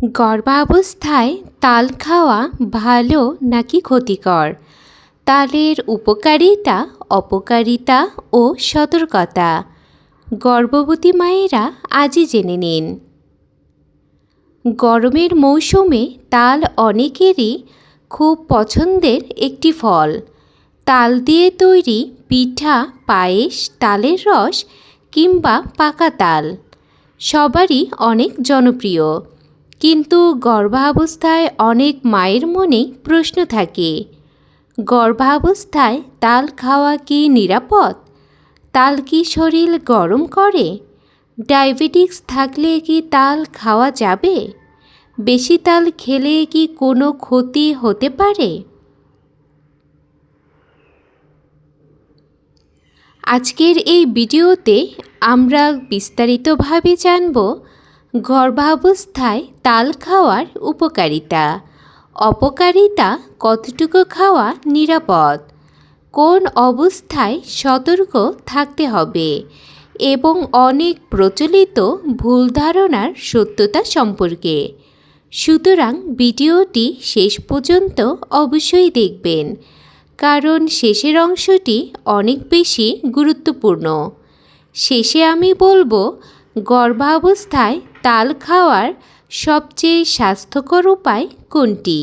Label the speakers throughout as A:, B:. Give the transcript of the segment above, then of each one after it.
A: গর্ভাবস্থায় তাল খাওয়া ভালো নাকি ক্ষতিকর? তালের উপকারিতা, অপকারিতা ও সতর্কতা গর্ভবতী মায়েরা আজই জেনে নিন। গরমের মৌসুমে তাল অনেকেরই খুব পছন্দের একটি ফল। তাল দিয়ে তৈরি পিঠা, পায়েস, তালের রস কিংবা পাকা তাল সবারই অনেক জনপ্রিয়। কিন্তু গর্ভাবস্থায় অনেক মায়ের মনে প্রশ্ন থাকে, গর্ভাবস্থায় তাল খাওয়া কি নিরাপদ? তাল কি শরীর গরম করে? ডায়াবেটিস থাকলে কি তাল খাওয়া যাবে? বেশি তাল খেলে কি কোনো ক্ষতি হতে পারে? আজকের এই ভিডিওতে আমরা বিস্তারিতভাবে জানব গর্ভাবস্থায় তাল খাওয়ার উপকারিতা, অপকারিতা, কতটুকু খাওয়া নিরাপদ, কোন অবস্থায় সতর্ক থাকতে হবে এবং অনেক প্রচলিত ভুল ধারণার সত্যতা সম্পর্কে। সুতরাং ভিডিওটি শেষ পর্যন্ত অবশ্যই দেখবেন, কারণ শেষের অংশটি অনেক বেশি গুরুত্বপূর্ণ। শেষে আমি বলবো গর্ভাবস্থায় তাল খাওয়ার সবচেয়ে স্বাস্থ্যকর উপায় কোনটি।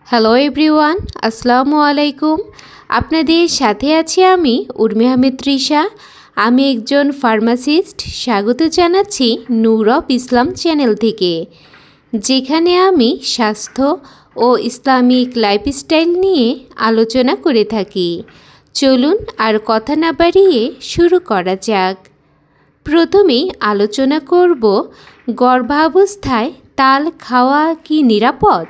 A: হ্যালো এভরিওয়ান, আসসালামু আলাইকুম। আপনাদের সাথে আছি আমি উর্মি আহমেদ তৃষা। আমি একজন ফার্মাসিস্ট। স্বাগত জানাচ্ছি নূর অফ ইসলাম চ্যানেল থেকে, যেখানে আমি স্বাস্থ্য ও ইসলামিক লাইফস্টাইল নিয়ে আলোচনা করে থাকি। চলুন আর কথা না বাড়িয়ে শুরু করা যাক। প্রথমেই আলোচনা করব গর্ভাবস্থায় তাল খাওয়া কি নিরাপদ?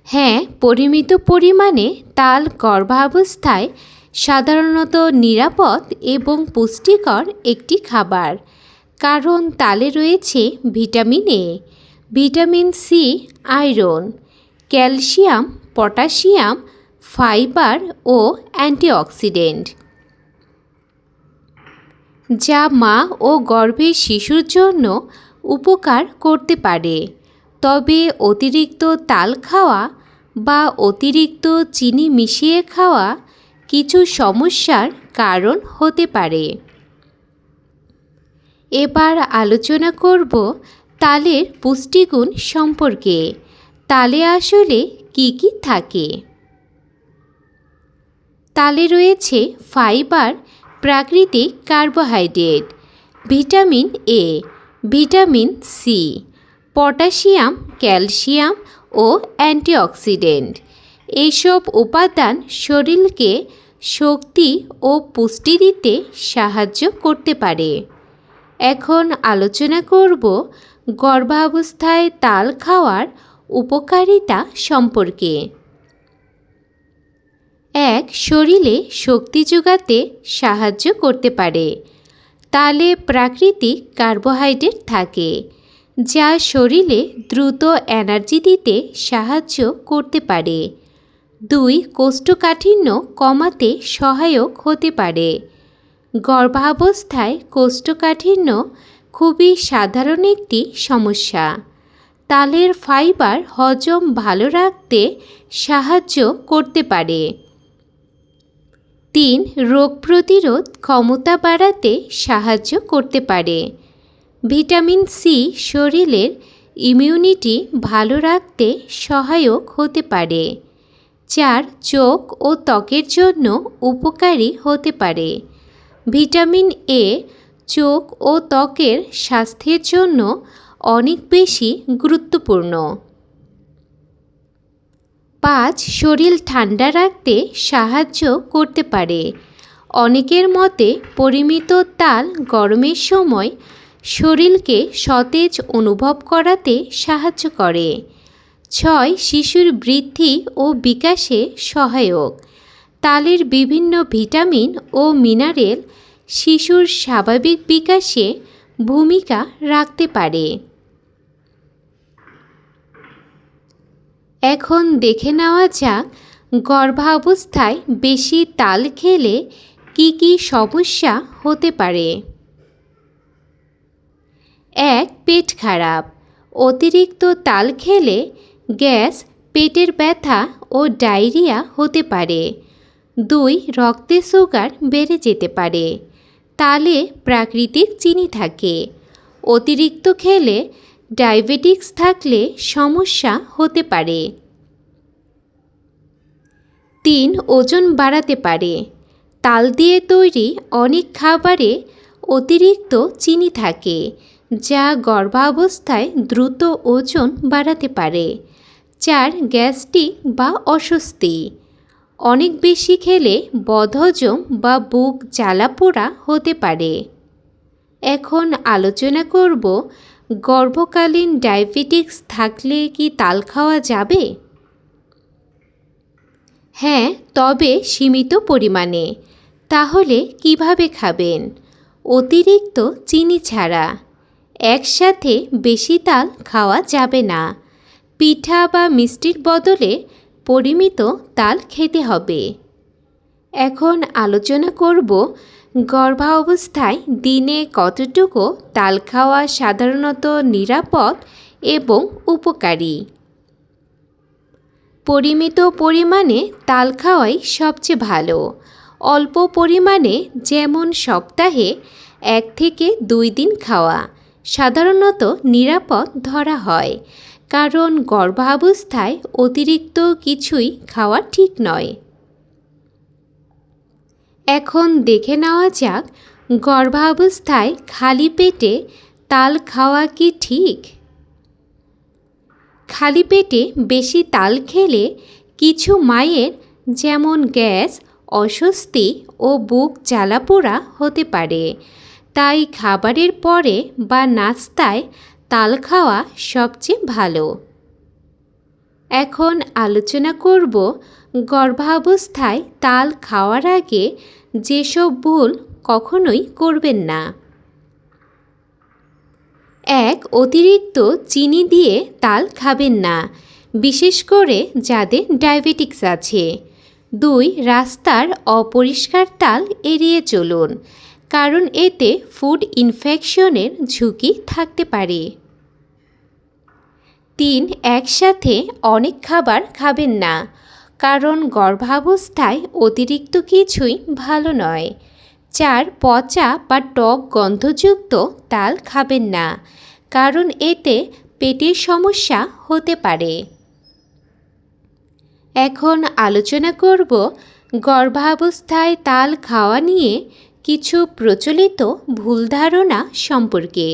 A: হ্যাঁ, পরিমিত পরিমাণে তাল গর্ভাবস্থায় সাধারণত নিরাপদ এবং পুষ্টিকর একটি খাবার, কারণ তালে রয়েছে vitamin A, vitamin C, iron, calcium, potassium, fibre ও অ্যান্টিঅক্সিডেন্ট, যা মা ও গর্ভের শিশুর জন্য উপকার করতে পারে। তবে অতিরিক্ত তাল খাওয়া বা অতিরিক্ত চিনি মিশিয়ে খাওয়া কিছু সমস্যার কারণ হতে পারে। এবার আলোচনা করব তালের পুষ্টিগুণ সম্পর্কে। তালে আসলে কি কি থাকে? তালে রয়েছে ফাইবার, প্রাকৃতিক carbohydrate, vitamin A, vitamin C, potassium, calcium ও অ্যান্টিঅক্সিডেন্ট। এইসব উপাদান শরীরকে শক্তি ও পুষ্টি দিতে সাহায্য করতে পারে। এখন আলোচনা করব গর্ভাবস্থায় তাল খাওয়ার উপকারিতা সম্পর্কে। 1. শরীরে শক্তি যোগাতে সাহায্য করতে পারে। তালে প্রাকৃতিক কার্বোহাইড্রেট থাকে, যা শরীরে দ্রুত এনার্জি দিতে সাহায্য করতে পারে। 2. কোষ্ঠকাঠিন্য কমাতে সহায়ক হতে পারে। গর্ভাবস্থায় কোষ্ঠকাঠিন্য খুবই সাধারণ একটি সমস্যা। তালের ফাইবার হজম ভালো রাখতে সাহায্য করতে পারে। 3. রোগ প্রতিরোধ ক্ষমতা বাড়াতে সাহায্য করতে পারে। ভিটামিন সি শরীরের ইমিউনিটি ভালো রাখতে সহায়ক হতে পারে। 4. চোখ ও ত্বকের জন্য উপকারী হতে পারে। ভিটামিন এ চোখ ও ত্বকের স্বাস্থ্যের জন্য অনেক বেশি গুরুত্বপূর্ণ। 5. শরীর ঠান্ডা রাখতে সাহায্য করতে পারে। অনেকের মতে পরিমিত তাল গরমের সময় শরীরকে সতেজ অনুভব করাতে সাহায্য করে। 6. শিশুর বৃদ্ধি ও বিকাশে সহায়ক। তালের বিভিন্ন ভিটামিন ও মিনারেল শিশুর স্বাভাবিক বিকাশে ভূমিকা রাখতে পারে। এখন দেখে নেওয়া যাক গর্ভাবস্থায় বেশি তাল খেলে কি কি সমস্যা হতে পারে। 1. পেট খারাপ। অতিরিক্ত তাল খেলে গ্যাস, পেটের ব্যথা ও ডায়রিয়া হতে পারে। 2. রক্তে সুগার বেড়ে যেতে পারে। তালে প্রাকৃতিক চিনি থাকে। অতিরিক্ত খেলে ডায়াবেটিস থাকলে সমস্যা হতে পারে। 3. ওজন বাড়াতে পারে। তাল দিয়ে তৈরি অনেক খাবারে অতিরিক্ত চিনি থাকে, যা গর্ভাবস্থায় দ্রুত ওজন বাড়াতে পারে। 4. গ্যাস্ট্রিক বা অস্বস্তি। অনেক বেশি খেলে বদহজম বা বুক জ্বালাপোড়া হতে পারে। এখন আলোচনা করব, গর্ভকালীন ডায়াবেটিস থাকলে কি তাল খাওয়া যাবে? হ্যাঁ, তবে সীমিত পরিমাণে। তাহলে কিভাবে খাবেন? অতিরিক্ত চিনি ছাড়া। একসাথে বেশি তাল খাওয়া যাবে না। পিঠা বা মিষ্টির বদলে পরিমিত তাল খেতে হবে। এখন আলোচনা করব, গর্ভাবস্থায় দিনে কতটুকু তাল খাওয়া সাধারণত নিরাপদ এবং উপকারী। পরিমিত পরিমাণে তাল খাওয়াই সবচেয়ে ভালো। অল্প পরিমাণে, যেমন সপ্তাহে 1 থেকে 2 দিন খাওয়া, সাধারণত নিরাপদ ধরা হয়, কারণ গর্ভাবস্থায় অতিরিক্ত কিছুই খাওয়া ঠিক নয়। এখন দেখে নেওয়া যাক, গর্ভাবস্থায় খালি পেটে তাল খাওয়া কি ঠিক? খালি পেটে বেশি তাল খেলে কিছু মায়ের, যেমন গ্যাস, অস্বস্তি ও বুক জ্বালাপোড়া হতে পারে। তাই খাবারের পরে বা নাস্তায় তাল খাওয়া সবচেয়ে ভালো। এখন আলোচনা করব, গর্ভাবস্থায় তাল খাওয়ার আগে যেসব ভুল কখনোই করবেন না। 1. অতিরিক্ত চিনি দিয়ে তাল খাবেন না, বিশেষ করে যাদের ডায়াবেটিস আছে। 2. রাস্তার অপরিষ্কার তাল এড়িয়ে চলুন, কারণ এতে ফুড ইনফেকশনের ঝুঁকি থাকতে পারে। 3. একসাথে অনেক খাবার খাবেন না, কারণ গর্ভাবস্থায় অতিরিক্ত কিছুই ভালো নয়। 4. পচা বা টক গন্ধযুক্ত তাল খাবেন না, কারণ এতে পেটের সমস্যা হতে পারে। এখন আলোচনা করব, গর্ভাবস্থায় তাল খাওয়া নিয়ে কিছু প্রচলিত ভুল ধারণা সম্পর্কে।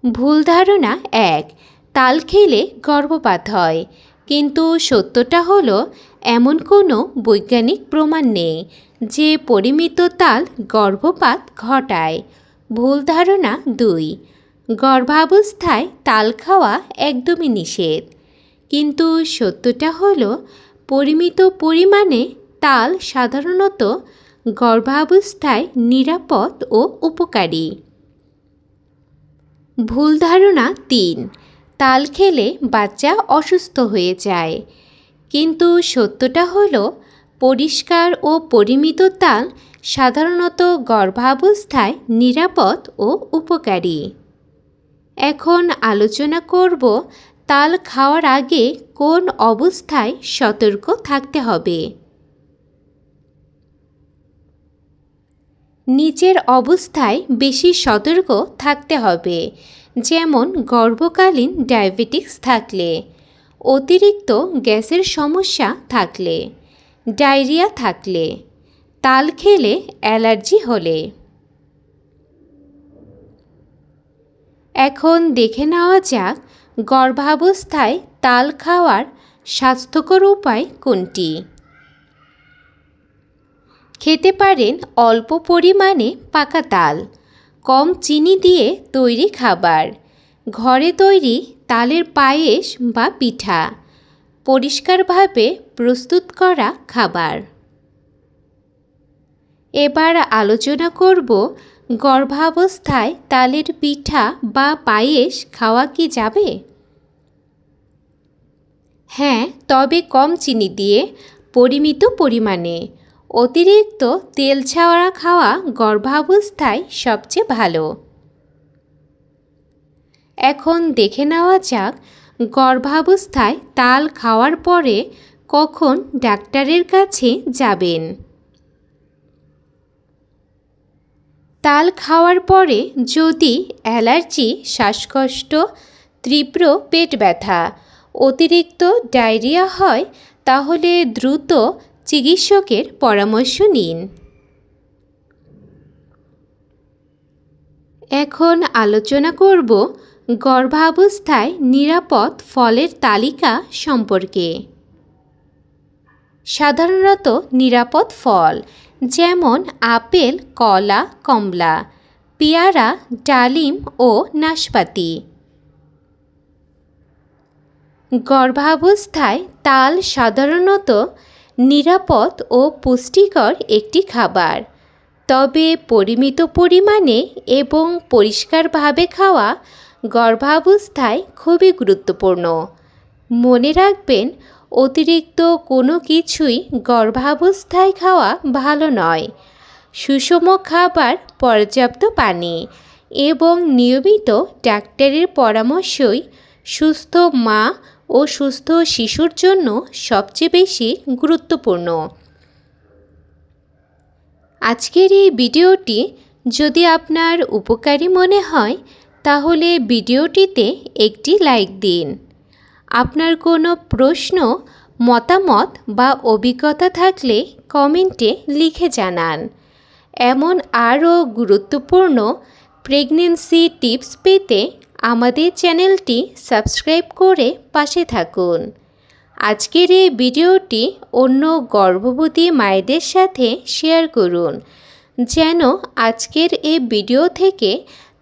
A: ভুল ধারণা 1. তাল খেলে গর্ভপাত হয়, কিন্তু সত্যটা হলো এমন কোনো বৈজ্ঞানিক প্রমাণ নেই যে পরিমিত তাল গর্ভপাত ঘটায়। ভুল ধারণা 2. গর্ভাবস্থায় তাল খাওয়া একদমই নিষেধ, কিন্তু সত্যটা হলো পরিমিত পরিমাণে তাল সাধারণত গর্ভাবস্থায় নিরাপদ ও উপকারী। ভুল ধারণা 3. তাল খেলে বাচ্চা অসুস্থ হয়ে যায়, কিন্তু সত্যটা হলো পরিষ্কার ও পরিমিত তাল সাধারণত গর্ভাবস্থায় নিরাপদ ও উপকারী। এখন আলোচনা করব, তাল খাওয়ার আগে কোন অবস্থায় সতর্ক থাকতে হবে। নিচের অবস্থায় বেশি সতর্ক থাকতে হবে, যেমন গর্ভকালীন ডায়াবেটিস থাকলে, অতিরিক্ত গ্যাসের সমস্যা থাকলে, ডায়রিয়া থাকলে, তাল খেলে অ্যালার্জি হলে। এখন দেখে নেওয়া যাক, গর্ভাবস্থায় তাল খাওয়ার স্বাস্থ্যকর উপায় কোনটি। খেতে পারেন অল্প পরিমাণে পাকা তাল, কম চিনি দিয়ে তৈরি খাবার, ঘরে তৈরি তালের পায়েস বা পিঠা, পরিষ্কারভাবে প্রস্তুত করা খাবার। এবার আলোচনা করব, গর্ভাবস্থায় তালের পিঠা বা পায়েস খাওয়া কি যাবে? হ্যাঁ, তবে কম চিনি দিয়ে পরিমিত পরিমাণে। অতিরিক্ত তেল ছাড়া খাওয়া গর্ভাবস্থায় সবচেয়ে ভালো। এখন দেখে নেওয়া যাক গর্ভাবস্থায় তাল খাওয়ার পরে কখন ডাক্তারের কাছে যাবেন। তাল খাওয়ার পরে যদি অ্যালার্জি, শ্বাসকষ্ট, তীব্র পেট ব্যথা, অতিরিক্ত ডায়রিয়া হয় তাহলে দ্রুত চিকিৎসকের পরামর্শ নিন। এখন আলোচনা করব গর্ভাবস্থায় নিরাপদ ফলের তালিকা সম্পর্কে। সাধারণত নিরাপদ ফল যেমন আপেল, কলা, কমলা, পেয়ারা, ডালিম ও নাশপাতি। গর্ভাবস্থায় তাল সাধারণত নিরাপদ ও পুষ্টিকর একটি খাবার, তবে পরিমিত পরিমাণে এবং পরিষ্কারভাবে খাওয়া গর্ভাবস্থায় খুবই গুরুত্বপূর্ণ। মনে রাখবেন, অতিরিক্ত কোনো কিছুই গর্ভাবস্থায় খাওয়া ভালো নয়। সুষম খাবার, পর্যাপ্ত পানি এবং নিয়মিত ডাক্তারের পরামর্শই সুস্থ মা ও সুস্থ শিশুর জন্য সবচেয়ে বেশি গুরুত্বপূর্ণ। আজকের এই ভিডিওটি যদি আপনার উপকারী মনে হয় তাহলে ভিডিওটিতে একটি লাইক দিন। আপনার কোনো প্রশ্ন, মতামত বা অভিজ্ঞতা থাকলে কমেন্টে লিখে জানান। এমন আরও গুরুত্বপূর্ণ প্রেগন্যান্সি টিপস পেতে আমাদের চ্যানেলটি সাবস্ক্রাইব করে পাশে থাকুন। আজকের এই ভিডিওটি অন্য গর্ভবতী মায়েদের সাথে শেয়ার করুন, যেন আজকের এই ভিডিও থেকে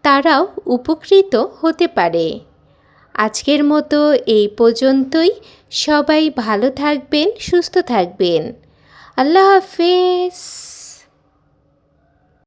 A: তারাও উপকৃত হতে পারে। আজকের মতো এই পর্যন্তই। সবাই ভালো থাকবেন, সুস্থ থাকবেন। আল্লাহ হাফেজ।